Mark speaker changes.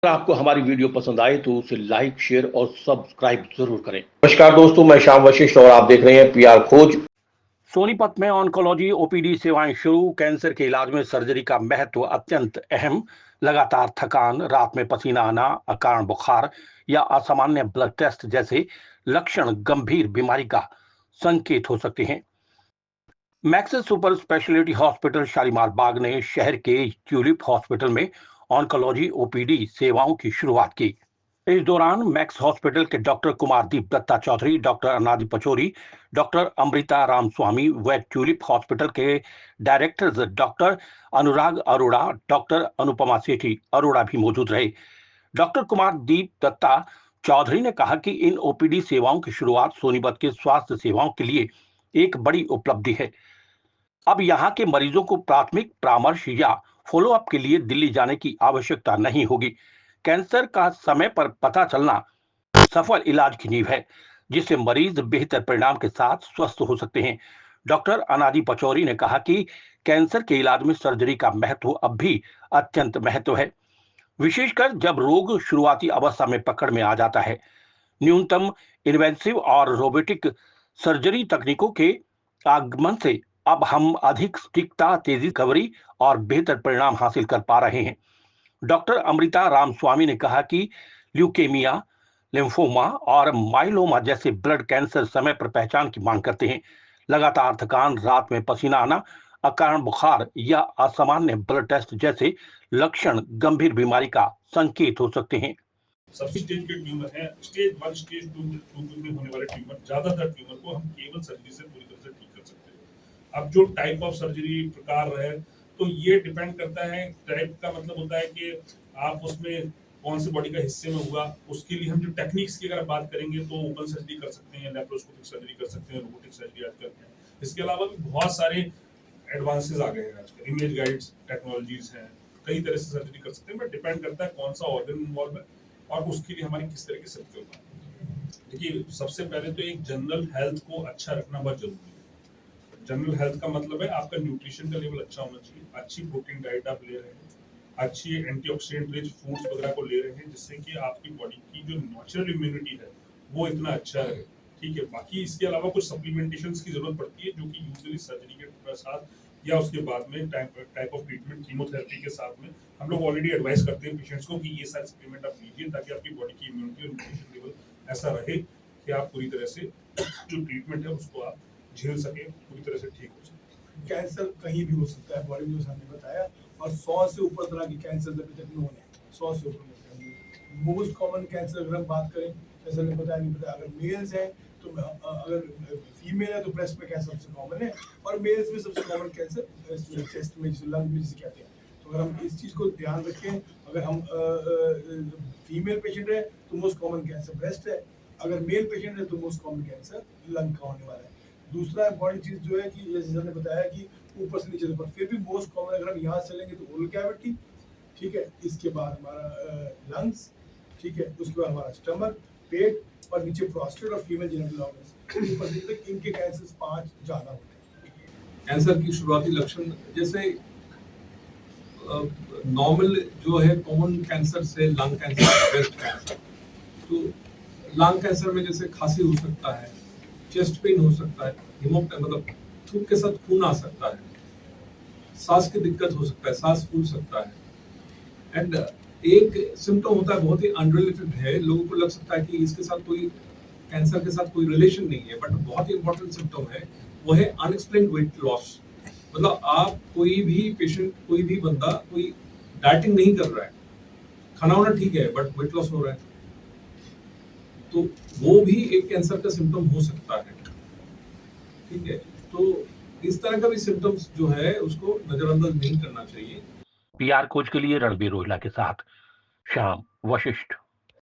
Speaker 1: अगर आपको हमारी वीडियो पसंद आए तो उसे लाइक, शेयर और सब्सक्राइब जरूर करें। नमस्कार दोस्तों, मैं श्याम वशिष्ठ और आप देख रहे हैं पीआर खोज। सोनीपत में ऑन्कोलॉजी ओपीडी सेवाएं शुरू। कैंसर के इलाज में सर्जरी का महत्व अत्यंत अहम। लगातार थकान, रात में पसीना आना, अकारण बुखार या असामान्य ब्लड टेस्ट जैसे लक्षण गंभीर बीमारी का संकेत हो सकते हैं। Max super speciality hospital Shalimar Bagh ने शहर के ट्यूलिप हॉस्पिटल में ऑन्कोलॉजी ओपीडी सेवाओं की शुरुआत की। इस दौरान मैक्स हॉस्पिटल के doctor Kumardeep Datta Chaudhary, doctor Anadi Pachauri, doctor Amrita Ramaswamy व ट्यूलिप हॉस्पिटल के directors doctor Anurag Arora, doctor Anupama Sethi Arora भी मौजूद रहे। डॉक्टर कुमारदीप दत्ता चौधरी ने कहा कि इन ओपीडी सेवाओं की शुरुआत सोनीपत के स्वास्थ्य सेवाओं के लिए एक बड़ी उपलब्धि है। अब यहाँ के मरीजों को प्राथमिक परामर्श या फॉलोअप के लिए दिल्ली जाने की आवश्यकता नहीं होगी। कैंसर का समय पर पता चलना सफल इलाज की नींव है, जिससे मरीज बेहतर परिणाम के साथ स्वस्थ हो सकते हैं। डॉक्टर अनादि पचौरी ने कहा कि कैंसर के इलाज में सर्जरी का महत्व अब भी अत्यंत महत्व है, विशेषकर जब रोग शुरुआती अवस्था में पकड़ में आ जाता है। न्यूनतम इन्वेंसिव और रोबोटिक सर्जरी तकनीकों के आगमन से अब हम अधिक सटीकता, तेजी रिकवरी और बेहतर परिणाम हासिल कर पा रहे हैं। डॉक्टर अमृता रामस्वामी ने कहा कि ल्यूकेमिया, लिम्फोमा और माइलोमा जैसे ब्लड कैंसर समय पर पहचान की मांग करते हैं। लगातार थकान, रात में पसीना आना, अकारण बुखार या असामान्य ब्लड टेस्ट जैसे लक्षण गंभीर बीमारी का संकेत हो सकते हैं।
Speaker 2: सभी स्टेज के ट्यूमर है, स्टेज 1, स्टेज 2 में होने वाले ट्यूमर, ज्यादातर ट्यूमर को हम केवल सर्जरी से पूरी तरह से ठीक कर सकते हैं। अब जो टाइप ऑफ सर्जरी प्रकार है, तो ये डिपेंड करता है। टाइप का मतलब होता है कि आप उसमें कौन से बॉडी का हिस्से में हुआ। उसके लिए हम जो टेक्निक्स की अगर बात करेंगे तो ओपन सर्जरी कर सकते हैं, लैप्रोस्कोपिक सर्जरी कर सकते हैं, रोबोटिक सर्जरी आज करते हैं। इसके अलावा भी बहुत सारे एडवांसेस आ गए हैं आजकल, इमेज गाइड्स टेक्नोलॉजीज हैं, कई तरह से सर्जरी कर सकते हैं। बट डिपेंड करता है कौन सा ऑर्गन इन्वॉल्व है और उसके लिए हमारी किस तरह की सर्जरी होगा। देखिए, सबसे पहले तो एक जनरल हेल्थ को अच्छा रखना बहुत जरूरी है। जनरल हेल्थ का मतलब है आपका न्यूट्रिशन का लेवल अच्छा होना चाहिए, अच्छी प्रोटीन डाइट आप ले रहे हैं, अच्छी एंटीऑक्सीडेंट रिच फूड्स वगैरह को ले रहे हैं, जिससे कि आपकी बॉडी की जो नेचुरल इम्यूनिटी है वो इतना अच्छा है। ठीक है, बाकी इसके अलावा कुछ सप्लीमेंटेशंस की जरूरत पड़ती है, जो कि यूजुअली सर्जरी के साथ या उसके बाद में टाइप ऑफ ट्रीटमेंट कीमोथेरेपी के साथ में हम लोग ऑलरेडी एडवाइस करते हैं पेशेंट्स को कि ये सारे सप्लीमेंट आप लीजिए, ताकि आपकी बॉडी की इम्यूनिटी और न्यूट्रिशन लेवल ऐसा रहे कि आप पूरी तरह से जो ट्रीटमेंट है उसको आप झेल सके, पूरी तरह से ठीक हो सके।
Speaker 3: कैंसर कहीं भी हो सकता है बॉडी में, जो हमने बताया, और 100 से ऊपर तरह के कैंसर अभी तक नोन है। 100 से ऊपर मोस्ट कॉमन कैंसर अगर हम बात करें, जैसे हमने बताया, नहीं बताया, अगर मेल्स हैं तो अगर फीमेल है तो ब्रेस्ट में कैंसर सबसे कॉमन है, और मेल्स में सबसे कॉमन कैंसर चेस्ट में, जिसे लंग में जिसे कहते हैं। तो अगर हम इस चीज़ को ध्यान रखें, अगर हम फीमेल पेशेंट है तो मोस्ट कॉमन कैंसर ब्रेस्ट है, अगर मेल पेशेंट है तो मोस्ट कॉमन कैंसर लंग का होने वाला है। दूसरा इंपॉर्टेंट चीज़ जो है कि जैसे हमने बताया कि ऊपर से नीचे तक, फिर भी मोस्ट कॉमन अगर हम यहाँ चलेंगे तो ओरल कैविटी, ठीक है, इसके बाद हमारा लंग्स, ठीक है, उसके बाद हमारा स्टमक, पेट, और नीचे प्रोस्टेट और फीमेल जेनिटल ऑर्गन्स, ऊपर से तक इनके कैंसर 5 ज़्यादा होते हैं।
Speaker 4: कैंसर की शुरुआती लक्षण जैसे नॉर्मल जो है कॉमन कैंसर से लंग कैंसर, ब्रेस्ट कैंसर। तो लंग कैंसर में जैसे खांसी हो सकता है, चेस्ट पेन हो सकता है, मतलब थूक के साथ खून आ सकता है, सांस की दिक्कत हो सकता है, सांस फूल सकता है। एंड एक सिम्टम होता है बहुत ही अनरिलेटेड है, लोगों को लग सकता है कि इसके साथ कोई कैंसर के साथ कोई रिलेशन नहीं है, बट बहुत ही इंपॉर्टेंट सिम्टम है, वो है अनएक्सप्लेन्ड वेट लॉस। मतलब आप कोई भी पेशेंट, कोई भी बंदा कोई डाइटिंग नहीं कर रहा है, खाना वाना ठीक है, बट वेट लॉस हो रहा है, तो वो भी एक कैंसर का सिम्टम हो सकता है। ठीक है, तो इस तरह का भी सिम्टम्स जो है उसको नजरअंदाज नहीं करना चाहिए।
Speaker 1: पीआर खोज के लिए रणबीर रोहिला के साथ श्याम वशिष्ठ।